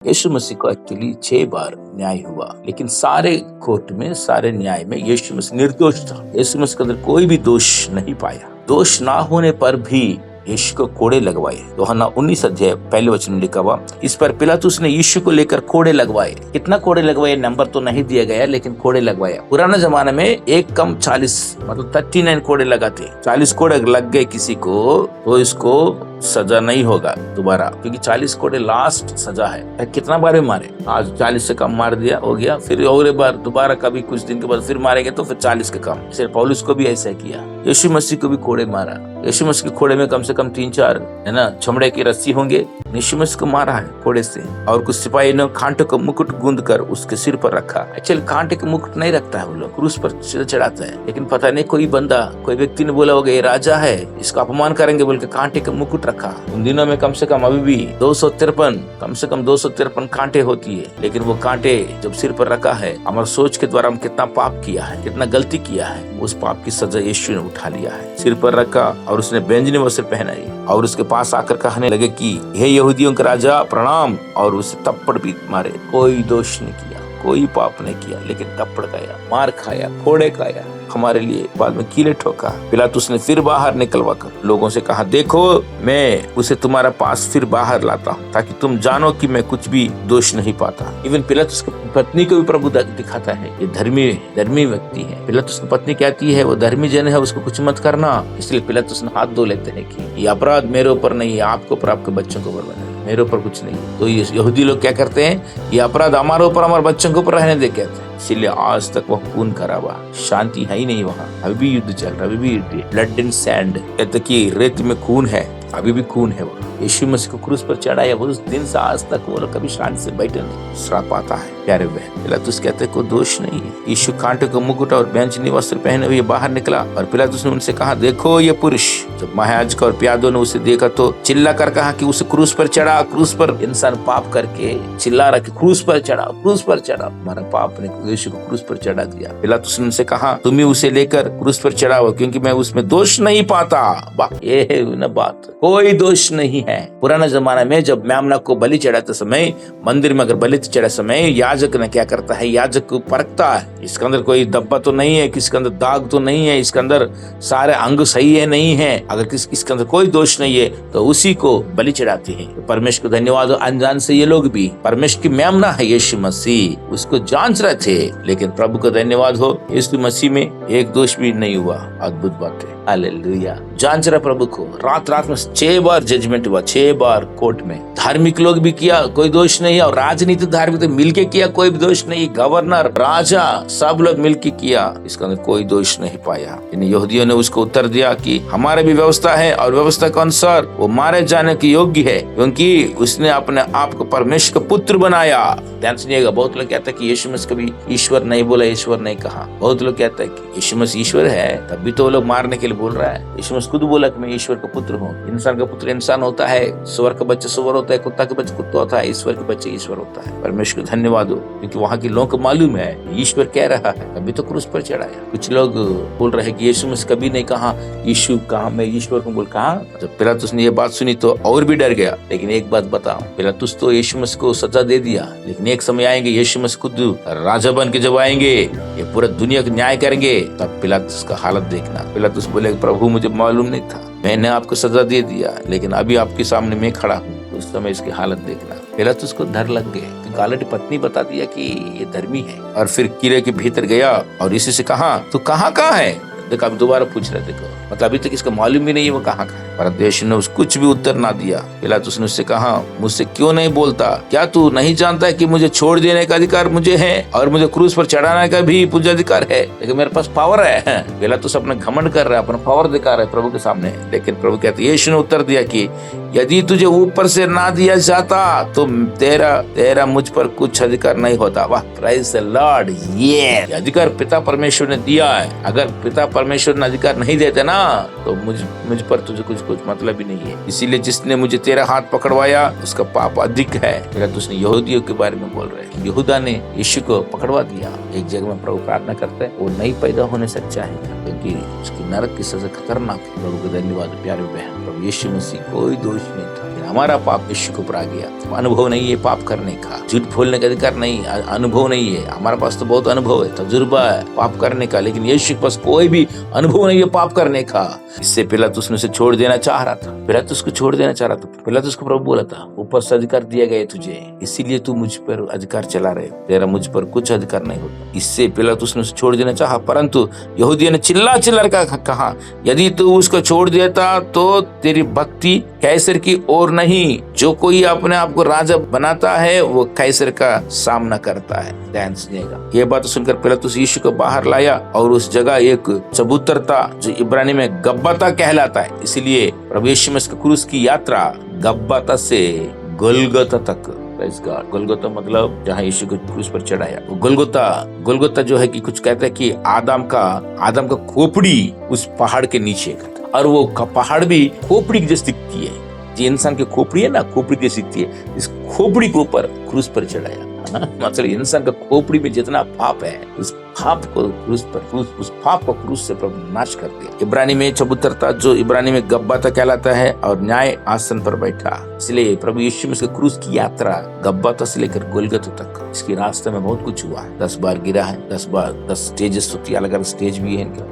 यीशु मसीह को एक्चुअली 6 बार न्याय हुआ, लेकिन सारे कोर्ट में, सारे न्याय में यीशु मसीह निर्दोष था। यीशु मसीह के अंदर कोई भी दोष नहीं पाया। दोष ना होने पर भी यीशु को कोड़े लगवाए। यूहन्ना 19 अध्याय पहले वचन में लिखा हुआ, इस पर पिलातुस ने यीशु को लेकर कोड़े लगवाए। कितना कोड़े लगवाए नंबर तो नहीं दिया गया, लेकिन कोड़े लगवाया। पुराना जमाने में एक कम 40 मतलब 39 कोड़े लगाते। 40 कोड़े लग गए किसी को तो इसको सजा नहीं होगा दोबारा, क्योंकि 40 कोड़े लास्ट सजा है। कितना बार भी मारे, आज 40 से कम मार दिया हो गया, फिर और एक बार दोबारा कभी कुछ दिन के बाद फिर मारेंगे तो फिर 40 के कम। इसलिए पौलुस को भी ऐसा किया, यीशु मसीह को भी कोड़े मारा। यीशु मसीह के कोड़े में कम से कम 3-4 है ना चमड़े की रस्सी होंगे। यीशु मसीह को मारा है कोड़े से, और कुछ सिपाही ने कांटे का मुकुट गूंद कर उसके सिर पर रखा। एक्चुअली कांटे का मुकुट नहीं रखता है वो लोग, क्रूस पर चढ़ाता है, लेकिन पता नहीं कोई बंदा, कोई व्यक्ति ने बोला होगा ये राजा है, इसका अपमान करेंगे बोल के कांटे का मुकुट रखा। उन दिनों में कम से कम अभी भी 253 कांटे होती है, लेकिन वो कांटे जब सिर पर रखा है, हमारे सोच के द्वारा हम कितना पाप किया है, कितना गलती किया है, उस पाप की सजा यीशु ने उठा लिया है। सिर पर रखा और उसने बैंजनी वस्त्र पहनाई और उसके पास आकर कहने लगे कि हे यहूदियों का राजा प्रणाम, और उसे थप्पड़ भी मारे। कोई दोष नहीं किया, कोई पाप नहीं किया, लेकिन थप्पड़ खाया, मार खाया, फोड़े खाया हमारे लिए, बाद में कीले ठोका। पिलातुस ने फिर बाहर निकलवा कर लोगों से कहा, देखो मैं उसे तुम्हारे पास फिर बाहर लाता हूँ, ताकि तुम जानो कि मैं कुछ भी दोष नहीं पाता। इवन पिलातुस की पत्नी को भी प्रभु दिखाता है, ये धर्मी व्यक्ति है। पिलातुस की पत्नी कहती है वो धर्मी जन है, उसको कुछ मत करना। इसलिए पिलातुस ने हाथ धो लेते हैं कि ये अपराध मेरे ऊपर नहीं है, आपके ऊपर, आपके बच्चों के ऊपर बना, मेरे ऊपर कुछ नहीं। तो ये यहूदी लोग क्या करते हैं, ये अपराध हमारे ऊपर, हमारे बच्चों के ऊपर रहने दे कहते हैं। इसीलिए आज तक वह खून करा हुआ, शांति है ही नहीं वहाँ। अभी भी युद्ध चल रहा है, अभी भी ब्लड एंड सैंड, कहते कि रेत में खून है, अभी भी खून है। वो यीशु मसीह को क्रूस पर चढ़ाया, वो उस दिन से आज तक वो लोग कभी शांति से बैठे नहीं। श्राप आता है प्यारे बहन। पिलातुस कहते कोई दोष नहीं है। यीशु कांटे को मुकुट और बैंजनी वस्त्र पहने हुए बाहर निकला, और पिलातुस ने उनसे कहा, देखो ये पुरुष। जब महायाजक और प्यादों ने उसे देखा तो चिल्ला कर कहा कि उसे क्रूस पर चढ़ा। क्रूस पर इंसान पाप करके चिल्ला रहा कि क्रूस पर चढ़ा, क्रूस पर चढ़ा। हमारा पाप ने यीशु को क्रूस पर चढ़ा दिया। पिलातुस ने उनसे कहा, तुम ही उसे लेकर क्रूस पर चढ़ाओ, क्योंकि मैं उसमें दोष नहीं पाता। वाह, ये है ना बात, कोई दोष नहीं है। पुराना जमाना में जब मेमना को बलि चढ़ाते समय, मंदिर में अगर बलि चढ़ाते समय याजक ने क्या करता है, याजक को परखता है, इसके अंदर कोई धब्बा तो नहीं है, किसके अंदर दाग तो नहीं है, इसके अंदर सारे अंग सही है नहीं है। अगर इसके अंदर कोई दोष नहीं है तो उसी को बलि चढ़ाते हैं। तो परमेश्वर को धन्यवाद हो, अनजान से ये लोग भी, परमेश्वर की मेमना है यीशु मसीह, उसको जांच रहे थे, लेकिन प्रभु को धन्यवाद हो, यीशु मसीह में एक दोष भी नहीं हुआ। अद्भुत बात है, हालेलुया। जांच रहा प्रभु को। रात में 6 बार जजमेंट हुआ, 6 बार कोर्ट में। धार्मिक लोग भी किया, कोई दोष नहीं है, और राजनीति धार्मिक मिलके किया, कोई भी दोष नहीं। गवर्नर, राजा, सब लोग मिलके किया, इसके अंदर कोई दोष नहीं पाया। इन यहूदियों ने उसको उत्तर दिया कि हमारे भी व्यवस्था है, और व्यवस्था के अनुसार वो मारे जाने के योग्य है, क्योंकि उसने अपने आप को परमेश्वर का पुत्र बनाया। ध्यान सुनिएगा, बहुत लोग कहते हैं कि यीशु मसीह कभी ईश्वर नहीं बोला, ईश्वर नहीं कहा। बहुत लोग कहते हैं कि यीशु मसीह ईश्वर है, तब भी तो वो लोग मारने के लिए बोल रहा है। यीशु मसीह खुद बोला कि मैं ईश्वर का पुत्र हूँ। इंसान का पुत्र इंसान होता है, सुअर का बच्चा सुअर होता है, कुत्ता का बच्चा कुत्ता होता है, ईश्वर के बच्चे ईश्वर होता है। परमेश्वर को धन्यवाद हो, क्योंकि वहाँ के लोगों को मालूम है ईश्वर कह रहा है, अभी तो क्रूस पर चढ़ाया। कुछ लोग बोल रहे हैं कि यीशु मसीह कभी नहीं कहा यीशु कहा, मैं ईश्वर को बोल कहा। जब पिलातुस ने ये बात सुनी तो और भी डर गया। लेकिन एक बात बताओ, पिलातुस तो यीशु मसीह को सजा दे दिया, लेकिन एक समय आएंगे यीशु मसीह खुद राजा बन के जब आएंगे, ये पूरा दुनिया का न्याय करेंगे, तब पिलातुस का हालत देखना। पिलातुस बोले, प्रभु मुझे मालूम नहीं था, मैंने आपको सजा दे दिया, लेकिन अभी आपके सामने मैं खड़ा हूँ, उस समय इसकी हालत देखना। पिलातुस को डर लग गए, गालट पत्नी बता दिया कि ये धर्मी है, और फिर किले के भीतर गया और इसी से कहा, तू कहाँ है। देखो अब दोबारा पूछ रहे, देखो मतलब अभी तक इसका मालूम भी नहीं है वो कहाँ का है। पर यीशु ने उसको कुछ भी उत्तर ना दिया। पिलातुस ने उससे कहा, मुझसे क्यों नहीं बोलता? क्या तू नहीं जानता कि मुझे छोड़ देने का अधिकार मुझे है, और मुझे क्रूस पर चढ़ाने का भी मुझे अधिकार है, लेकिन मेरे पास पावर है। पिलातुस अपना घमंड कर रहा है, अपना पावर दिखा रहा है प्रभु के सामने। लेकिन प्रभु कहते, यीशु ने उत्तर दिया कि यदि तुझे ऊपर से ना दिया जाता तो तेरा मुझ पर कुछ अधिकार नहीं होता। वाह, प्रेज़ द लॉर्ड। ये अधिकार पिता परमेश्वर ने दिया है। अगर पिता परमेश्वर ने अधिकार नहीं देते ना तो मुझ पर तुझे कुछ मतलब ही नहीं है। इसीलिए जिसने मुझे तेरा हाथ पकड़वाया उसका पाप अधिक है। फिर उसने यहूदियों के बारे में बोल रहे हैं, यहूदा ने यीशु को पकड़वा दिया। एक जगह में प्रभु प्रार्थना करते हैं, वो नहीं पैदा होने से अच्छा है, क्योंकि उसकी नरक की सजा खतरनाक है। प्रभु को धन्यवाद प्यारे बहन, प्रभु यीशु मसीह कोई दोष नहीं था, हमारा पाप यीशु के ऊपर आ गया। अनुभव नहीं है पाप करने का, झूठ बोलने का अधिकार नहीं, अनुभव नहीं है। हमारे पास तो बहुत अनुभव है, तजुर्बा है पाप करने का, लेकिन यीशु के पास कोई भी अनुभव नहीं है पाप करने का। इससे पिलातुस ने उसे छोड़ देना चाह रहा था, पिलातुस को छोड़ देना चाह रहा था। पिलातुस को प्रभु बोला था, ऊपर से अधिकार दिया गया तुझे, इसीलिए तू मुझ पर अधिकार चला रहे, तेरा मुझ पर कुछ अधिकार नहीं होता। इससे पिलातुस ने उसे छोड़ देना चाहा, परंतु यहूदियों ने चिल्ला कहा, यदि तू उसको छोड़ देता तो तेरी भक्ति कैसर की ओर नहीं, जो कोई अपने आप को राजा बनाता है वो कैसर का सामना करता है। ध्यान सुनिएगा, ये बात सुनकर पिलातुस यीशु को बाहर लाया और उस जगह एक चबूतर था जो इब्रानी में गब्बाता कहलाता है। इसलिए प्रभु यीशु मसीह की क्रूस की यात्रा गब्बाता से गोलगोथा तक, गोलगोथा मतलब जहाँ यीशु को क्रूस पर चढ़ाया, गोलगोथा जो है कि कुछ कहते हैं कि आदम का खोपड़ी उस पहाड़ के नीचे का था, और वो पहाड़ भी खोपड़ी जैसी दिखती है। जो इंसान की खोपड़ी है ना, खोपड़ी जैसी दिखती है, इस खोपड़ी के ऊपर क्रूस पर चढ़ाया। मतलब इंसान का खोपड़ी में जितना पाप है, उस पाप को उस पाप को क्रूस से प्रभु नाश कर दिया। इब्रानी में चबूतर था जो इब्रानी में गब्बाता कहलाता है, और न्याय आसन पर बैठा। इसलिए प्रभु यीशु मसीह क्रूस की यात्रा गब्बाता से लेकर गोलगोथा तक, इसके रास्ते में बहुत कुछ हुआ है। 10 बार गिरा है, 10 स्टेजेस होती है, अलग अलग स्टेज भी है इनका,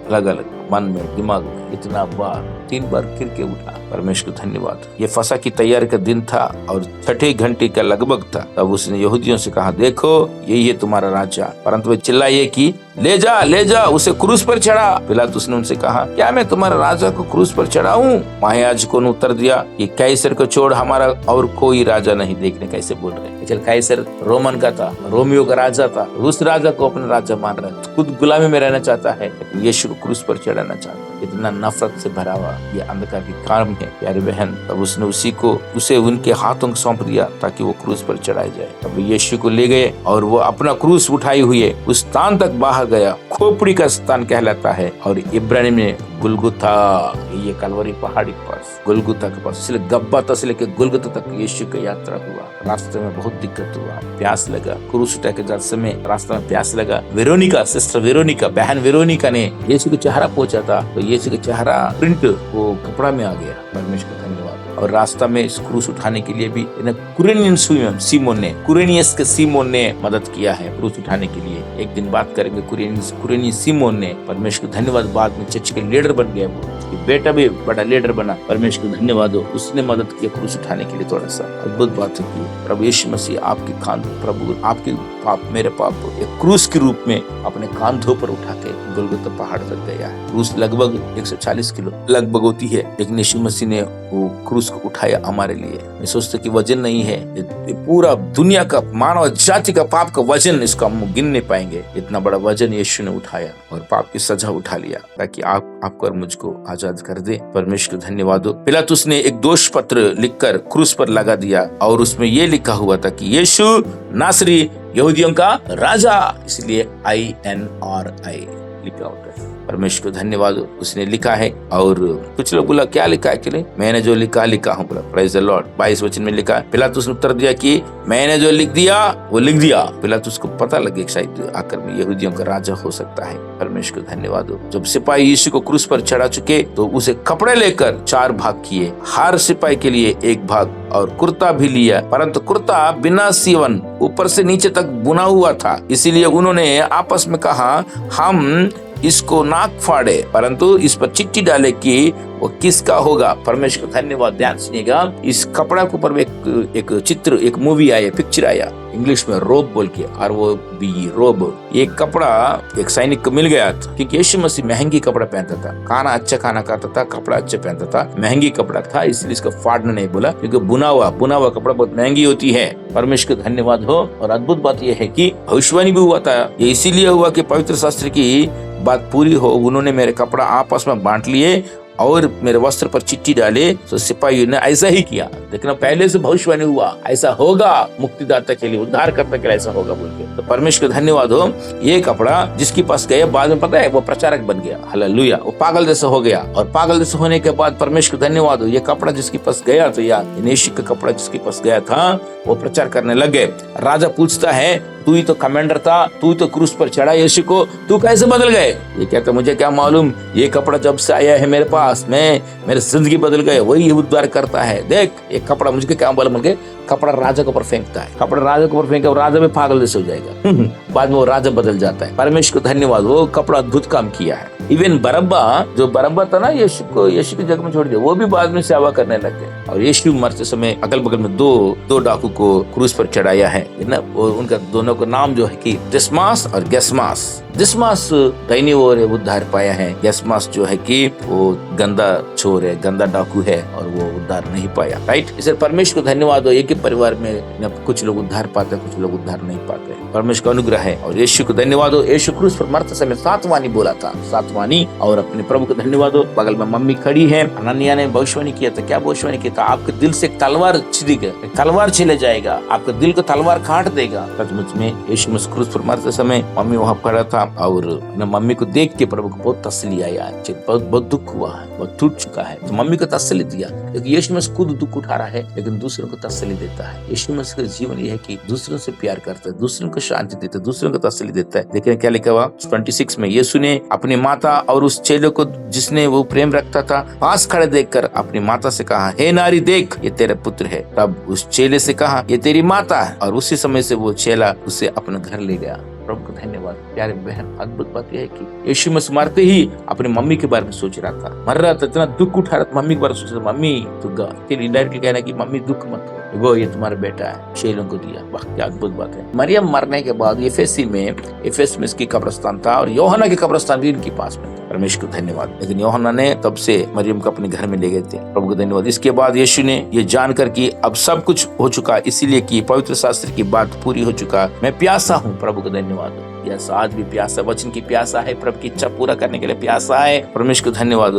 अलग अलग मन में, दिमाग में, इतना बार 3 बार फिर के उठा। परमेश्वर को धन्यवाद। ये फसह की तैयारी का दिन था और 6 घंटे का लगभग था। तब उसने यहूदियों से कहा, देखो यही है तुम्हारा राजा। परंतु वे चिल्लाए कि ले जा उसे क्रूस पर चढ़ा। पिलातुस ने उनसे कहा, क्या मैं तुम्हारा राजा को क्रूस पर चढ़ाऊं? महायाजकों ने उत्तर दिया कि कैसर को छोड़ हमारा और कोई राजा नहीं। देखने कैसे बोल रहे हैं। चल, कैसर रोमन का था, रोमियो का राजा था, उस राजा को अपना राजा मान रहा है, खुद गुलामी में रहना चाहता है, यीशु को क्रूस पर चढ़ाना चाहता है। इतना नफरत से भरा हुआ ये अंधकार की काम है प्यारी बहन। तब उसने उसे उनके हाथों को सौंप दिया ताकि वो क्रूस पर चढ़ाया जाए। तब यीशु को ले गए और वो अपना क्रूस उठाई हुए उस स्थान तक बाहर गया, खोपड़ी का स्थान कहलाता है, और इब्रानी में गुलगुथा, ये कलवरी पहाड़ी के पास, गुलगुथा के पास। इसलिए गब्बाता से लेकर गुलगुथा तक यीशु की यात्रा हुआ। रास्ते में बहुत दिक्कत हुआ, प्यास लगा, क्रूस उठा के जाते समय रास्ते में प्यास लगा। वेरोनिका, सिस्टर वेरोनिका, बहन वेरोनिका ने यीशु का चेहरा पोंछा था, तो यीशु का चेहरा प्रिंट वो कपड़ा में आ गया। परमेश्वर का धन्यवाद। और रास्ता में इस क्रूस उठाने के लिए भी कुरेनियस के सीमोन ने मदद किया है क्रूस उठाने के लिए। एक दिन बात करेंगे कुरेनियस सीमोन ने, परमेश्वर को धन्यवाद, बाद में चर्च के लीडर बन गया, वो बेटा भी बड़ा लीडर बना। परमेश्वर को धन्यवाद हो, उसने मदद किया क्रूस उठाने के लिए। थोड़ा सा अद्भुत बात है कि प्रभु यीशु मसीह आपके कांधों, प्रभु आपके पाप, मेरे पाप को एक क्रूस के रूप में अपने कांधों पर उठा के गोलगोथा पहाड़ तक गया है। क्रूस लगभग 140 किलो लगभग होती है, लेकिन यीशु मसीह ने वो क्रूस को उठाया हमारे लिए। मैं सोचता कि वजन नहीं है, ये पूरा दुनिया का, मानव जाति का पाप का वजन, इसको हम गिन नहीं पाएंगे। इतना बड़ा वजन यीशु ने उठाया और पाप की सजा उठा लिया ताकि आपको और मुझको आजाद कर दे। परमेश्वर को धन्यवाद हो। पिलातुस ने एक दोष पत्र लिखकर क्रूस पर लगा दिया और उसमें ये लिखा हुआ था कि यीशु नासरी यहूदियों का राजा, इसलिए INRI लिखा होता है। परमेश्वर को धन्यवाद, उसने लिखा है। और कुछ लोग बोला क्या लिखा है कि नहीं, मैंने जो लिखा हूँ, प्रेज द लॉर्ड। 22 वचन में लिखा है, पिलातुस ने उत्तर दिया कि मैंने जो लिख दिया वो लिख दिया। पिलातुस को पता लगे शायद आकर में यहूदियों का राजा हो सकता है। परमेश्वर को धन्यवाद हो। जब सिपाही यीशु को क्रूस पर चढ़ा चुके तो उसे कपड़े लेकर 4 भाग किए, हर सिपाही के लिए 1 भाग, और कुर्ता भी लिया, परंतु कुर्ता बिना सीवन ऊपर से नीचे तक बुना हुआ था। इसीलिए उन्होंने आपस में कहा, हम इसको नाक फाड़े, परंतु इस पर चिट्ठी डाले कि वो किसका होगा। परमेश्वर को धन्यवाद। ध्यान सुनिएगा, इस कपड़ा के ऊपर एक चित्र, एक मूवी आया, पिक्चर आया, इंग्लिश में रोब बोल के, और वो भी रोब, ये कपड़ा एक सैनिक को मिल गया था क्योंकि यीशु मसीह महंगी कपड़ा पहनता था, खाना अच्छा खाना खाता था, कपड़ा अच्छा पहनता था, महंगी कपड़ा था, इसलिए इसको फाड़ना नहीं बोला क्योंकि बुना हुआ कपड़ा बहुत महंगी होती है। परमेश्वर को धन्यवाद हो। और अद्भुत बात यह है कि भविष्यवाणी भी हुआ था, ये इसीलिए हुआ कि पवित्र शास्त्र की बात पूरी हो। उन्होंने मेरे कपड़ा आपस में बांट लिए और मेरे वस्त्र पर चिट्ठी डाले, तो सिपाहियों ने ऐसा ही किया। देखना, पहले से भविष्यवाणी हुआ, ऐसा होगा मुक्तिदाता के लिए, उद्धारकर्ता के लिए ऐसा होगा बोल के। तो परमेश्वर को धन्यवाद हो। ये कपड़ा जिसके पास गया, बाद में पता है वो प्रचारक बन गया, हालेलुया, वो पागल जैसा हो गया। और पागल जैसा होने के बाद परमेश्वर को धन्यवाद हो, ये कपड़ा जिसके पास गया, तो या यीशु का कपड़ा जिसके पास गया था, वो प्रचार करने लग गए। राजा पूछता है, तू ही तो कमांडर था, तू तो क्रूस पर चढ़ा यीशु को, तू कैसे बदल गए? ये कहता मुझे क्या मालूम, ये कपड़ा जब से आया है मेरे पास, मेरी जिंदगी बदल गई। वही उद्धार करता है। देख ये कपड़ा मुझे क्या बोल के कपड़ा राजा के ऊपर फेंकता है, कपड़ा राजा के ऊपर फेंका, राजा भी पागल जैसे हो जाएगा। बाद में वो राजा बदल जाता है। परमेश्वर को धन्यवाद, वो कपड़ा अद्भुत काम किया है। इवन बरब्बा, जो बरब्बा था ना यीशु की जगह में छोड़ दिया, वो भी बाद में सेवा करने लग गए। और यीशु मरते समय अगल बगल में दो डाकू को क्रूस पर चढ़ाया है ना। वो उनका दोनों का नाम जो है कि डिस्मास और गेस्मास। डिस्मास दाहिनी ओर उद्धार पाया है, गेस्मास जो है कि वो गंदा चोर है, गंदा डाकू है और वो उद्धार नहीं पाया। राइट, इसलिए परमेश्वर को धन्यवाद हो। एक ही परिवार में कुछ लोग उद्धार पाते हैं, कुछ लोग उद्धार नहीं पाते। परमेश्वर का अनुग्रह है और यीशु को धन्यवाद हो। यीशु क्रूस पर मरते समय 7 वाणी बोला था, 7 वाणी। और अपने प्रभु को धन्यवाद हो। बगल में मम्मी खड़ी है। हनन्याह ने भविष्यवाणी किया था। क्या भविष्यवाणी किया था? आपके दिल से एक तलवार छिड़ेगा, तलवार छिले जाएगा, आपके दिल को तलवार काट देगा। सचमुच में यीशु मसीह क्रूस पर मरते समय मम्मी वहाँ खड़ा था और मम्मी को देख के प्रभु को बहुत तसल्ली आया, बहुत दुख हुआ है, बहुत टूट चुका है। तो मम्मी को तसल्ली दिया। क्योंकि यीशु मसीह खुद दुख उठा रहा है लेकिन दूसरों को तसल्ली देता है। यीशु मसीह का जीवन यह है कि दूसरों से प्यार करता है, दूसरों को शांति देता है, दूसरों को तसल्ली देता है। लेकिन क्या लिखा हुआ 26 में, यीशु ने अपनी माता और उस चेले को जिसने वो प्रेम रखता था पास खड़े देखकर अपनी माता से कहा, हे नारी देख ये तेरा पुत्र है। तब उस चेले से कहा, ये तेरी माता है। और उसी समय से वो चेला उसे अपने घर ले गया। प्रभु को धन्यवाद। प्यारे बहन, अद्भुत बात यह है कि यीशु मसीह मरते ही अपनी मम्मी के बारे में सोच रहा था, मर रहा था, इतना दुख उठा रहा था, मम्मी के बारे में सोच रहा था। मम्मी तो इनडायरेक्टली कहना कि मम्मी दुख मत हो, वो ये तुम्हारा बेटा है, चेलों को दिया। वाह क्या अद्भुत बात है। मरियम मरने के बाद एफेस में इसकी कब्रिस्तान था और यूहन्ना की कब्रिस्तान भी इनके पास में था। परमेश्वर को धन्यवाद। लेकिन यूहन्ना ने तब से मरियम को अपने घर में ले गए थे। प्रभु को धन्यवाद। इसके बाद यीशु ने ये जानकर कि अब सब कुछ हो चुका, इसीलिए कि पवित्र शास्त्र की बात पूरी हो चुका, मैं प्यासा हूँ। प्रभु को धन्यवाद। यस, आज भी प्यासा, वचन की प्यासा है, प्रभु की इच्छा पूरा करने के लिए प्यासा है। परमेश्वर को धन्यवाद।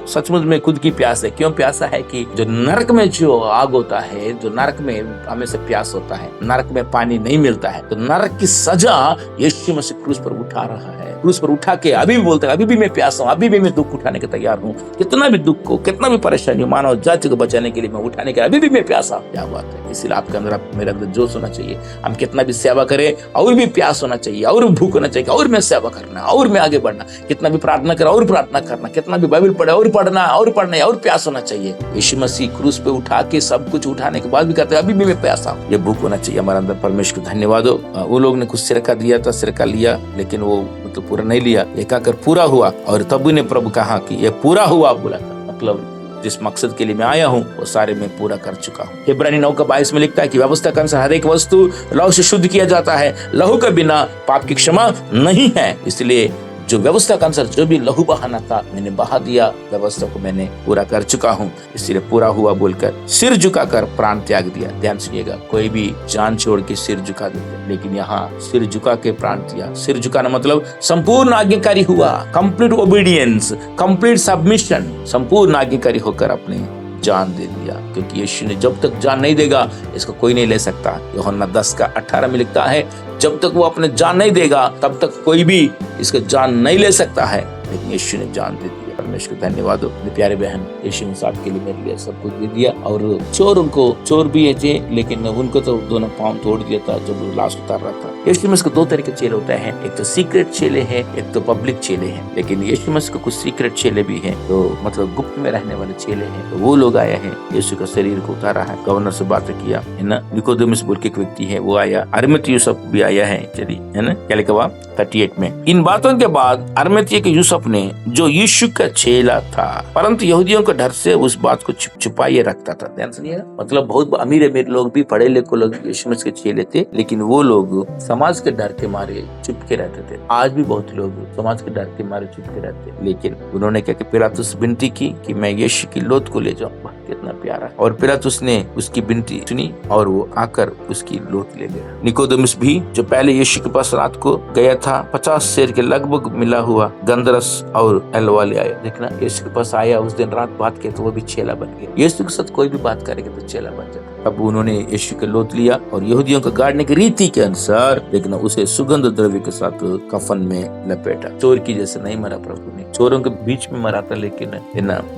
सचमुच में खुद की प्यास है। क्यों प्यासा है? कि जो नरक में जो आग होता है, जो नरक में हमेशा प्यास होता है, नरक में पानी नहीं मिलता है, तो नरक की सजा यीशु मसीह क्रूस पर उठा रहा है। क्रूस पर उठा के अभी भी बोलता है, अभी भी मैं प्यासा हूँ, अभी भी मैं दुख उठाने के तैयार हूँ। कितना भी दुख हो, कितना भी परेशानी, मानव जाति को बचाने के लिए मैं उठाने के, अभी भी मैं प्यासा। क्या बात है। इसलिए आपके अंदर, मेरे अंदर जोश होना चाहिए। हम कितना भी सेवा करें और भी प्यास होना चाहिए, और भूख होना चाहिए, और मैं सेवा करना, और मैं आगे बढ़ना। कितना भी प्रार्थना करा और प्रार्थना करना, कितना भी बाइबल पढ़े और पढ़ना, और प्यास होना चाहिए। यीशु मसीह क्रूस पे उठा के सब कुछ उठाने के बाद भी कहते हैं अभी भी मैं प्यासा हूँ। ये भूख होना चाहिए हमारे अंदर। परमेश्वर को धन्यवाद हो। वो लोग ने कुछ सिरका दिया था, सिरका लिया, लेकिन वो मतलब पूरा नहीं लिया। एक आकर पूरा हुआ और तब ने प्रभु कहा कि ये पूरा हुआ बोला था। मतलब जिस मकसद के लिए मैं आया हूँ वो सारे मैं पूरा कर चुका हूँ। इब्रानी 9:22 में लिखता है कि व्यवस्था के अनुसार हर एक वस्तु लहू से शुद्ध किया जाता है, लहू के बिना पाप की क्षमा नहीं है। इसलिए जो व्यवस्था के अनुसार जो भी लहू बहाना था मैंने बहा दिया, व्यवस्था को मैंने पूरा कर चुका हूँ, इसलिए पूरा हुआ बोलकर सिर झुकाकर प्राण त्याग दिया। ध्यान सुनिएगा, कोई भी जान छोड़ के सिर झुका देते, लेकिन यहाँ सिर झुका के प्राण दिया। सिर झुकाना मतलब संपूर्ण आज्ञाकारी हुआ, कंप्लीट ओबीडियंस, कंप्लीट सबमिशन, संपूर्ण आज्ञाकारी होकर अपने जान दे दिया। क्योंकि यीशु ने जब तक जान नहीं देगा इसको कोई नहीं ले सकता। यूहन्ना 10:18 में लिखता है, जब तक वो अपने जान नहीं देगा तब तक कोई भी इसको जान नहीं ले सकता है, लेकिन यीशु ने जान दे दिया। परमेश्वर को धन्यवाद हो। मेरे प्यारे बहन, यीशु ने साथ के लिए मेरे लिए सब कुछ दे दिया। और चोर भी थे, लेकिन उनको तो दोनों पांव तोड़ दिया था जब वो लाश उतार रहा था। यीशु मसीह को 2 तरह के चेले होते हैं, एक तो सीक्रेट चेले हैं, एक तो पब्लिक चेले हैं। लेकिन यीशु मसीह को कुछ सीक्रेट चेले भी हैं, तो मतलब गुप्त में रहने वाले चेले हैं। तो वो लोग आया है, यीशु का शरीर को उतारा है, गवर्नर से बात किया है ना। निकोदेमुस बोल के एक व्यक्ति है, वो आया। अरिमथी यूसुफ भी आया है, चलिए है ना। क्या लिखा हुआ 38 में, इन बातों के बाद अरिमथी के यूसुफ ने, जो यीशु का चेला था परंतु यहूदियों के डर से उस बात को छुपाए रखता था। ध्यान सुनिएगा, मतलब बहुत अमीर लोग भी, पढ़े लिखे लोग यीशु मसीह के चेले थे, लेकिन वो लोग समाज के डर के मारे चुप के रहते थे। आज भी बहुत लोग समाज के डर के मारे चुप के रहते हैं। लेकिन उन्होंने क्या कि पिलातुस विनती की कि मैं यीशु की लोथ को ले जाऊं। कितना प्यारा। और पिलातुस ने उसकी विनती सुनी और वो आकर उसकी लोथ ले गया। निकोदेमुस भी, जो पहले यीशु के पास रात को गया था, 50 शेर के लगभग मिला हुआ गंधरस और एलवा ले आया। देखना, यीशु के पास आया, उस दिन रात बात किया तो वो भी चेला बन गया। यीशु के साथ कोई भी बात करेगा तो चेला बन जाता। प्रभु उन्होंने यीशु के लोथ लिया और यहूदियों को गाड़ने की रीति के अनुसार, लेकिन उसे सुगंध द्रव्य के साथ कफन में लपेटा। चोर की जैसे नहीं मरा प्रभु ने, चोरों के बीच में मरा था, लेकिन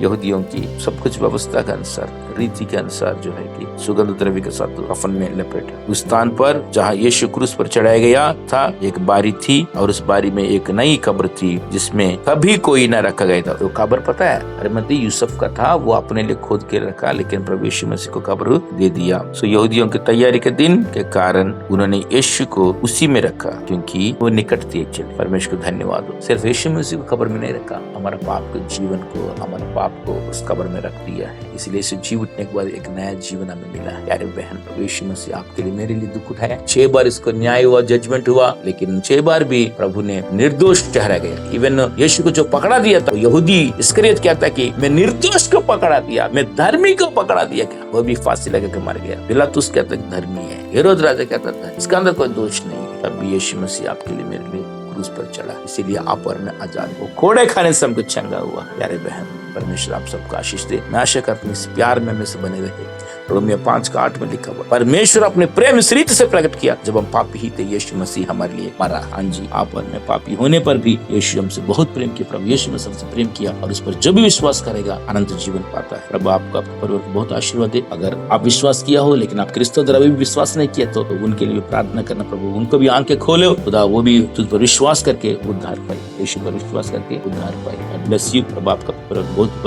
यहूदियों की सब कुछ व्यवस्था के अनुसार, रीति के अनुसार जो है कि सुगंध द्रव्य के साथ कफन में लपेटा। उस स्थान पर जहाँ यीशु क्रूस पर चढ़ाया गया था एक बारी थी, और उस बारी में एक नई कब्र थी जिसमें कभी कोई न रखा गया था। तो कब्र पता है अरिमथी यूसुफ का था, वो अपने लिए खोद के रखा, लेकिन प्रभु यीशु मसीह को कब्र दे दिया। सो यहूदियों की तैयारी के दिन के कारण उन्होंने यीशु को उसी में रखा, क्योंकि वो निकट थी। एक्चुअली परमेश्वर को धन्यवाद हो, सिर्फ यीशु मसीह को कब्र में नहीं रखा, हमारा पाप के जीवन को, हमारे पाप को उस कब्र में रख दिया है। इसलिए इसे जी उठने के बाद एक नया जीवन हमें मिला है। यारे बहन, प्रभु यीशु मसीह आपके लिए, मेरे लिए दुख उठाया। 6 बार इसको न्याय हुआ, जजमेंट हुआ, लेकिन 6 बार भी प्रभु ने निर्दोष ठहरा गया। इवन यीशु को जो पकड़ा दिया था यहूदी इस्करियत कहता कि मैं निर्दोष को पकड़ा दिया, मैं धर्मी को पकड़ा दिया, क्या वो भी फांसी लगा के मर गया। पिलातुस कहता धर्मी है, हेरोद राजा कहता था इसका अंदर कोई दोष नहीं है। तब भी यीशु मसीह आपके लिए, मेरे लिए क्रूस पर चढ़ा, इसीलिए आप और मैं आजाद हो। खोड़े खाने से हमको चंगा हुआ। प्यारे बहन, परमेश्वर आप सबको आशीष दे। मैं आशा करता हूँ इस प्यार में हमें से बने रहे। रोमियो 5:8 में लिखा हुआ, परमेश्वर अपने प्रेम इस रीति से प्रकट किया, जब हम पापी ही थे यीशु मसीह हमारे लिए मरा। हाँ जी, आप और मैं पापी होने पर भी यीशु हमसे बहुत प्रेम किया। प्रभु यीशु मसीह हमसे प्रेम किया, और उस पर जो भी विश्वास करेगा अनंत जीवन पाता है। प्रभु आपका परिवार को बहुत आशीर्वाद दे। अगर आप विश्वास किया हो लेकिन आप क्रिस्तों द्वारा भी विश्वास नहीं किया तो उनके लिए प्रार्थना करना, प्रभु उनको भी आंखें खोले, खुदा वो भी तुझ पर विश्वास करके उद्धार पाए, यीशु पर विश्वास करके उद्धार पाए। Bless you. प्रभु आपका परिवार बहुत